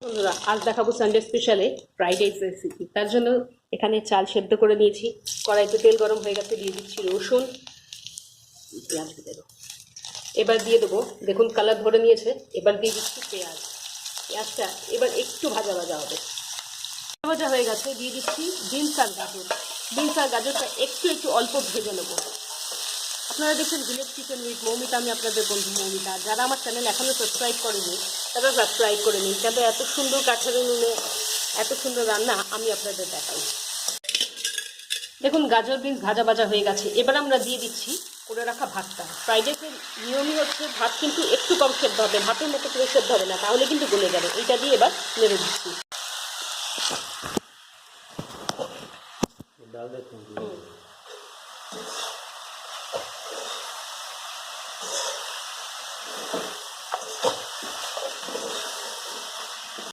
বন্ধুরা, আজ দেখাবো সানডে স্পেশালে ফ্রাইড রাইস রেসিপি। তার জন্য এখানে চাল সেদ্ধ করে নিয়েছি। কড়াইতে তেল গরম হয়ে গেছে, দিয়ে দিচ্ছি রসুন, পেঁয়াজ দিয়ে দেবো। এবার দিয়ে দেবো, দেখুন কালার ধরে নিয়েছে। এবার দিয়ে দিচ্ছি পেঁয়াজ। পেঁয়াজটা এবার একটু ভাজা ভাজা হবে। ভাজা হয়ে গেছে, দিয়ে দিচ্ছি বিনস আর গাজর। বিনস আর গাজরটা একটু একটু অল্প ভেজে নেবো। আপনারা দেখছেন ভিলেজ কিচেন উইথ মৌমিতা, আমি আপনাদের বন্ধু মৌমিতা। যারা আমার চ্যানেল এখনও সাবস্ক্রাইব করেনি তারা সাবস্ক্রাইব করে নিন, কেন এত সুন্দর কাঠের উনুনে এত সুন্দর রান্না আমি আপনাদের দেখাই। দেখুন গাজর বিনস ভাজা ভাজা হয়ে গেছে। এবার আমরা দিয়ে দিচ্ছি করে রাখা ভাতটা। ফ্রাইড রাইসের নিয়মই হচ্ছে ভাত কিন্তু একটু কম সেদ্ধ হবে, ভাতের মতো করে সেদ্ধ হবে না, তাহলে কিন্তু গলে যাবে। এইটা দিয়ে এবার নেড়ে দিচ্ছি।